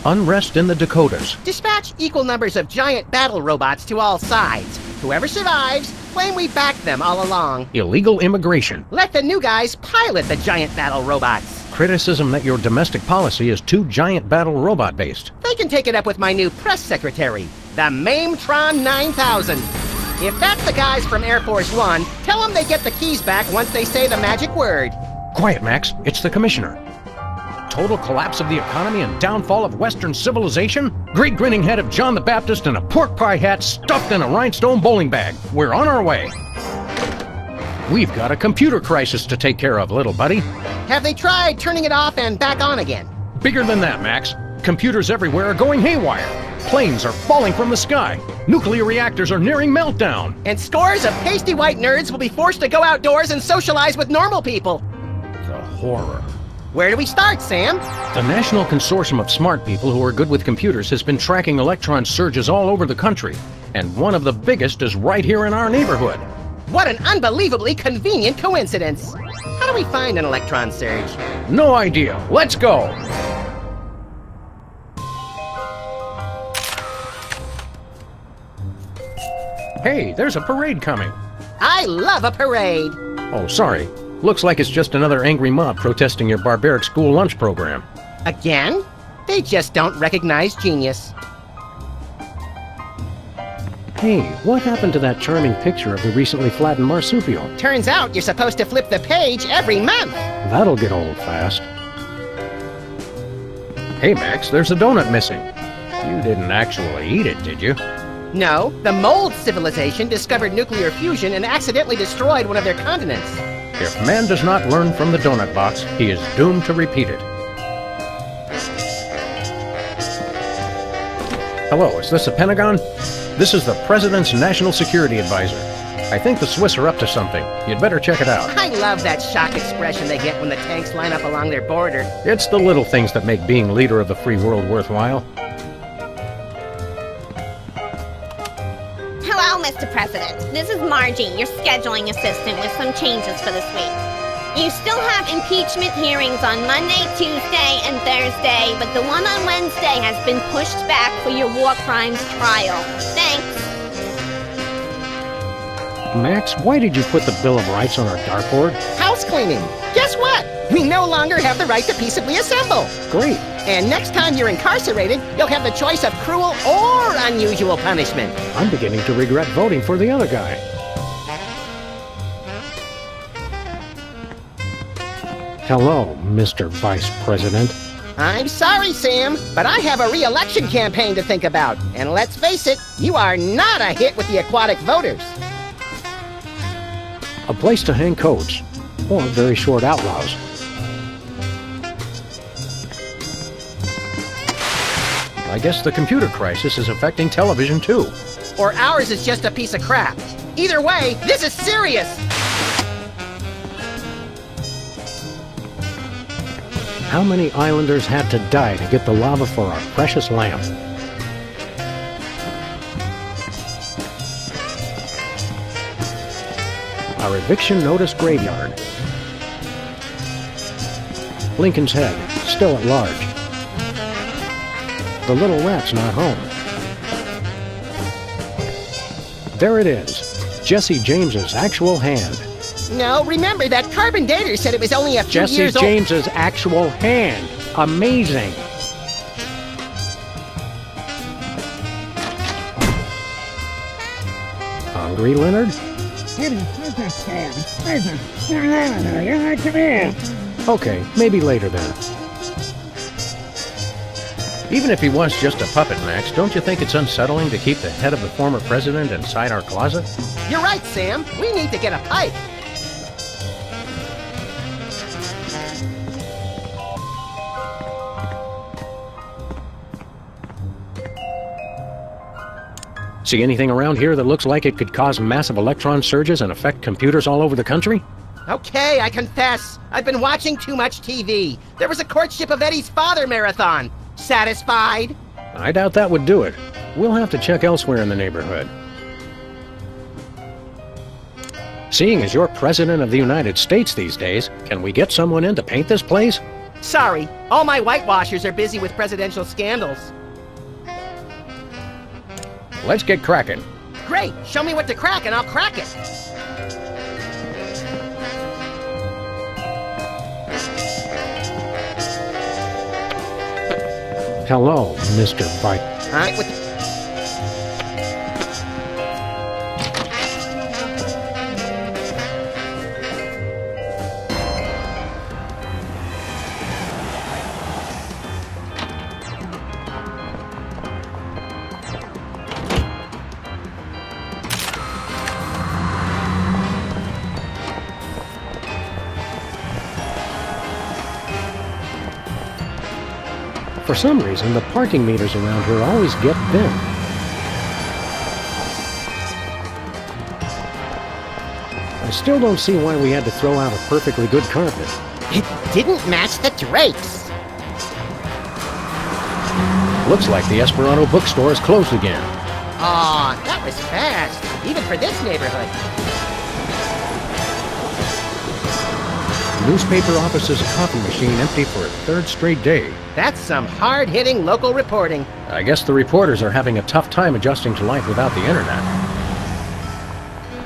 Unrest in the Dakotas. Dispatch equal numbers of giant battle robots to all sides. Whoever survives, claim we backed them all along. Illegal immigration. Let the new guys pilot the giant battle robots. Criticism that your domestic policy is too giant battle robot based. They can take it up with my new press secretary, the Mametron 9000. If that's the guys from Air Force One, tell them they get the keys back once they say the magic word. Quiet, Max. It's the commissioner. Total collapse of the economy and downfall of Western civilization? Great grinning head of John the Baptist in a pork pie hat stuffed in a rhinestone bowling bag. We're on our way. We've got a computer crisis to take care of, little buddy. Have they tried turning it off and back on again? Bigger than that, Max. Computers everywhere are going haywire. Planes are falling from the sky. Nuclear reactors are nearing meltdown. And scores of pasty white nerds will be forced to go outdoors and socialize with normal people. The horror. Where do we start, Sam? The National Consortium of Smart People who are good with computers has been tracking electron surges all over the country. And one of the biggest is right here in our neighborhood. What an unbelievably convenient coincidence. How do we find an electron surge? No idea. Let's go. Hey, there's a parade coming. I love a parade. Oh, sorry. Looks like it's just another angry mob protesting your barbaric school lunch program. Again? They just don't recognize genius. Hey, what happened to that charming picture of the recently flattened marsupial? Turns out you're supposed to flip the page every month. That'll get old fast. Hey, Max, there's a donut missing. You didn't actually eat it, did you? No, the mold civilization discovered nuclear fusion and accidentally destroyed one of their continents. If man does not learn from the donut box, he is doomed to repeat it. Hello, is this the Pentagon? This is the President's National Security Advisor. I think the Swiss are up to something. You'd better check it out. I love that shock expression they get when the tanks line up along their border. It's the little things that make being leader of the free world worthwhile. Hello, Mr. President. This is Margie, your scheduling assistant, with some changes for this week. You still have impeachment hearings on Monday, Tuesday, and Thursday, but the one on Wednesday has been pushed back for your war crimes trial. Thanks. Max, why did you put the Bill of Rights on our dartboard? House cleaning. Guess what? We no longer have the right to peaceably assemble. Great. And next time you're incarcerated, you'll have the choice of cruel or unusual punishment. I'm beginning to regret voting for the other guy. Hello, Mr. Vice President. I'm sorry, Sam, but I have a re-election campaign to think about. And let's face it, you are not a hit with the aquatic voters. A place to hang coats, or very short outlaws. I guess the computer crisis is affecting television too. Or ours is just a piece of crap. Either way, this is serious. How many islanders had to die to get the lava for our precious lamp? Our eviction notice graveyard. Lincoln's Head, still at large. The little rat's not home. There it is, Jesse James's actual hand. No, remember that carbon dater said it was only a few years old. Jesse James's actual hand. Amazing. Hungry, Leonard? Okay, maybe later then. Even if he was just a puppet, Max, don't you think it's unsettling to keep the head of the former president inside our closet? You're right, Sam. We need to get a pipe. See anything around here that looks like it could cause massive electron surges and affect computers all over the country? Okay, I confess. I've been watching too much TV. There was a Courtship of Eddie's Father marathon. Satisfied? I doubt that would do it. We'll have to check elsewhere in the neighborhood. Seeing as you're President of the United States these days, can we get someone in to paint this place? Sorry, all my whitewashers are busy with presidential scandals. Let's get cracking. Great, show me what to crack and I'll crack it. Hello, Mr. Bite. Alright, with For some reason, the parking meters around here always get thin. I still don't see why we had to throw out a perfectly good carpet. it didn't match the drapes. Looks like the Esperanto bookstore is closed again. Aw, that was fast, even for this neighborhood. The newspaper office's coffee machine empty for a third straight day. That's some hard-hitting local reporting. I guess the reporters are having a tough time adjusting to life without the internet.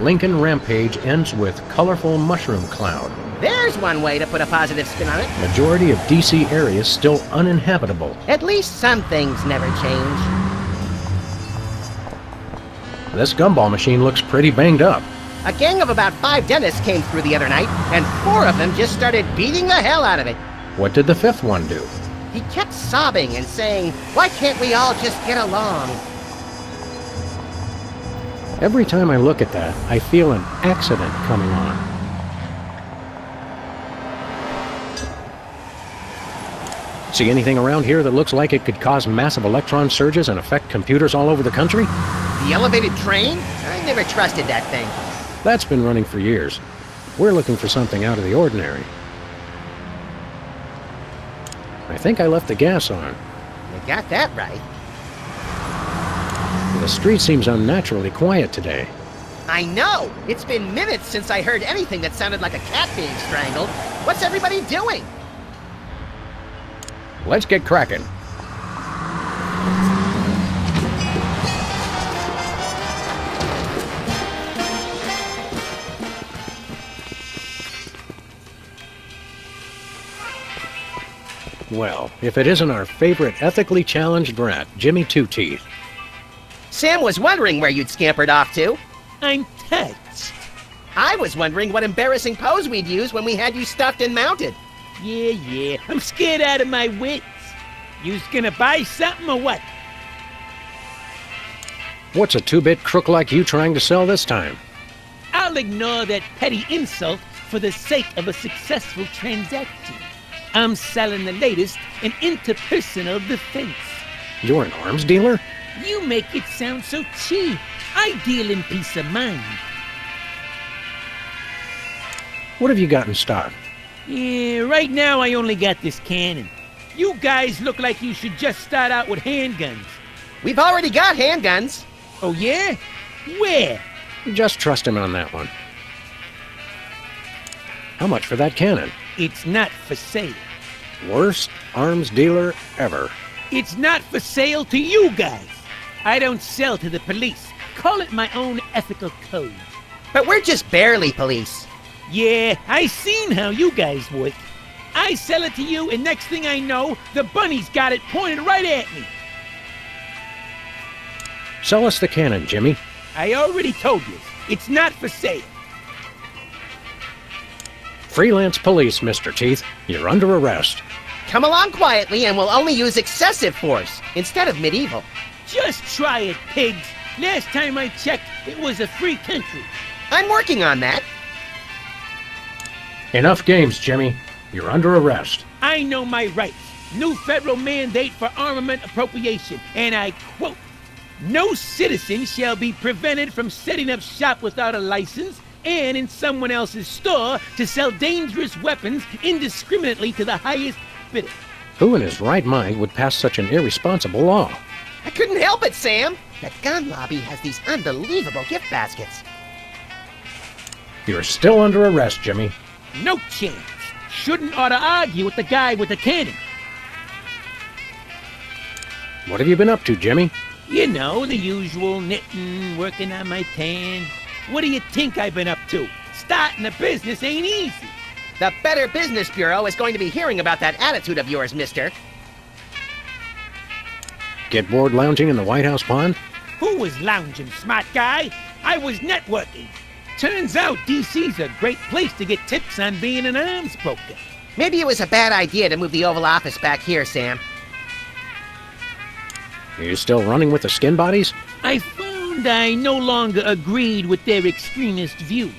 Lincoln Rampage ends with colorful mushroom cloud. There's one way to put a positive spin on it. Majority of DC areas still uninhabitable. At least some things never change. This gumball machine looks pretty banged up. A gang of about 5 dentists came through the other night, and 4 of them just started beating the hell out of it. What did the 5th one do? He kept sobbing and saying, "Why can't we all just get along?" Every time I look at that, I feel an accident coming on. See anything around here that looks like it could cause massive electron surges and affect computers all over the country? The elevated train? I never trusted that thing. That's been running for years. We're looking for something out of the ordinary. I think I left the gas on. You got that right. The street seems unnaturally quiet today. I know! It's been minutes since I heard anything that sounded like a cat being strangled. What's everybody doing? Let's get cracking. Well, if it isn't our favorite ethically challenged rat, Jimmy Two Teeth. Sam was wondering where you'd scampered off to. I'm touched. I was wondering what embarrassing pose we'd use when we had you stuffed and mounted. Yeah, I'm scared out of my wits. You's gonna buy something or what? What's a two-bit crook like you trying to sell this time? I'll ignore that petty insult for the sake of a successful transaction. I'm selling the latest in interpersonal defense. You're an arms dealer? You make it sound so cheap. I deal in peace of mind. What have you got in stock? Yeah, right now I only got this cannon. You guys look like you should just start out with handguns. We've already got handguns. Oh yeah? Where? Just trust him on that one. How much for that cannon? It's not for sale. Worst arms dealer ever. It's not for sale to you guys. I don't sell to the police. Call it my own ethical code. But we're just barely police. Yeah, I seen how you guys work. I sell it to you, and next thing I know, the bunny's got it pointed right at me. Sell us the cannon, Jimmy. I already told you, it's not for sale. Freelance police, Mr. Teeth. You're under arrest. Come along quietly and we'll only use excessive force instead of medieval. Just try it, pigs. Last time I checked, it was a free country. I'm working on that. Enough games, Jimmy. You're under arrest. I know my rights. New federal mandate for armament appropriation, and I quote, "No citizen shall be prevented from setting up shop without a license and in someone else's store to sell dangerous weapons indiscriminately to the highest bidder." Who in his right mind would pass such an irresponsible law? I couldn't help it, Sam. The gun lobby has these unbelievable gift baskets. You're still under arrest, Jimmy. No chance. Shouldn't ought to argue with the guy with the cannon. What have you been up to, Jimmy? You know, the usual knitting, working on my tan. What do you think I've been up to? Starting a business ain't easy. The Better Business Bureau is going to be hearing about that attitude of yours, mister. Get bored lounging in the White House pond? Who was lounging, smart guy? I was networking. Turns out DC's a great place to get tips on being an arms broker. Maybe it was a bad idea to move the Oval Office back here, Sam. Are you still running with the skin bodies? I found I no longer agreed with their extremist views.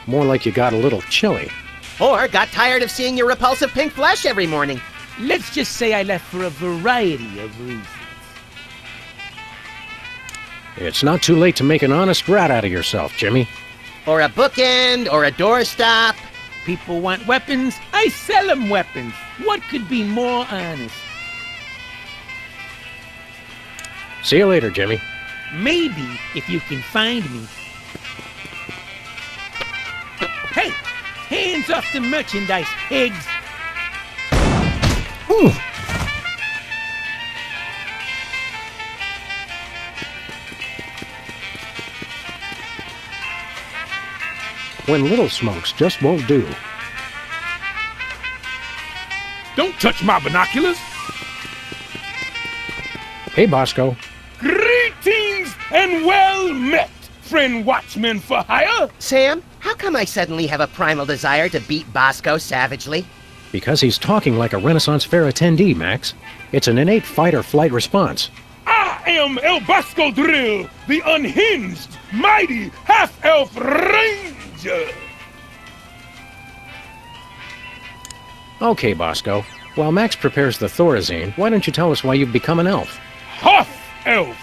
More like you got a little chilly. Or got tired of seeing your repulsive pink flesh every morning. Let's just say I left for a variety of reasons. It's not too late to make an honest rat out of yourself, Jimmy. Or a bookend, or a doorstop. People want weapons, I sell them weapons. What could be more honest? See you later, Jimmy. Maybe if you can find me. Hey! Hands off the merchandise, pigs! Ooh. When little smokes just won't do. Don't touch my binoculars! Hey, Bosco. Greetings and well met, friend watchman for hire! Sam, how come I suddenly have a primal desire to beat Bosco savagely? Because he's talking like a Renaissance Fair attendee, Max. It's an innate fight-or-flight response. I am El Bosco Drill, the unhinged, mighty half-elf ranger! Okay, Bosco. While Max prepares the Thorazine, why don't you tell us why you've become an elf? Half-elf!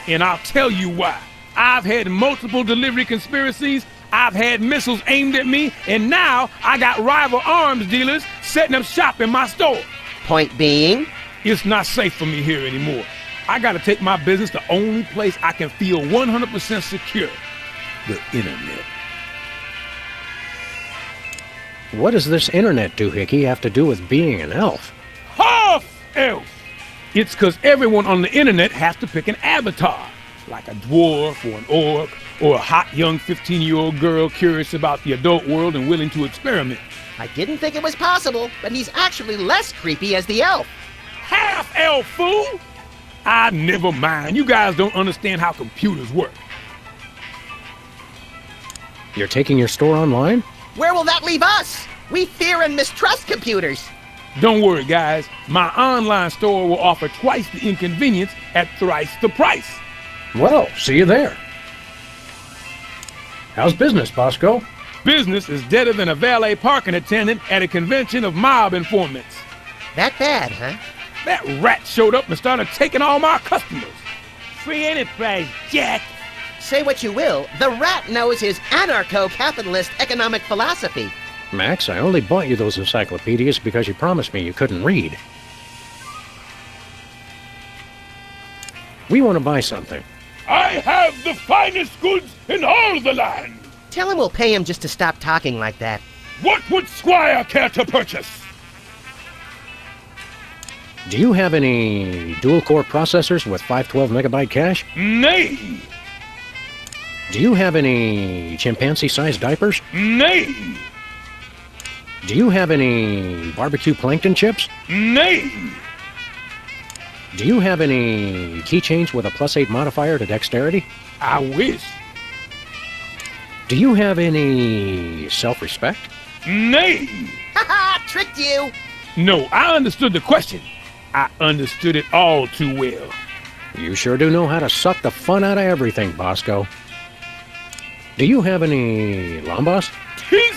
And I'll tell you why. I've had multiple delivery conspiracies, I've had missiles aimed at me, and now I got rival arms dealers setting up shop in my store. Point being? It's not safe for me here anymore. I gotta take my business the only place I can feel 100% secure. The internet. What does this internet doohickey have to do with being an elf? Half-elf! It's because everyone on the internet has to pick an avatar, like a dwarf or an orc, or a hot young 15-year-old girl curious about the adult world and willing to experiment. I didn't think it was possible, but he's actually less creepy as the elf. Half-elf, fool! Ah, never mind. You guys don't understand how computers work. You're taking your store online? Where will that leave us? We fear and mistrust computers. Don't worry, guys. My online store will offer twice the inconvenience at thrice the price. Well, see you there. How's business, Bosco? Business is deader than a valet parking attendant at a convention of mob informants. That bad, huh? That rat showed up and started taking all my customers. Free enterprise, Jack! Say what you will, the rat knows his anarcho-capitalist economic philosophy. Max, I only bought you those encyclopedias because you promised me you couldn't read. We want to buy something. I have the finest goods in all the land. Tell him we'll pay him just to stop talking like that. What would Squire care to purchase? Do you have any dual-core processors with 512 megabyte cache? Nay. Do you have any chimpanzee-sized diapers? Nay. Do you have any barbecue plankton chips? Nay. Do you have any keychains with a +8 modifier to dexterity? I wish. Do you have any self-respect? Nay. Ha ha! Tricked you! No, I understood the question. I understood it all too well. You sure do know how to suck the fun out of everything, Bosco. Do you have any Lambos? He's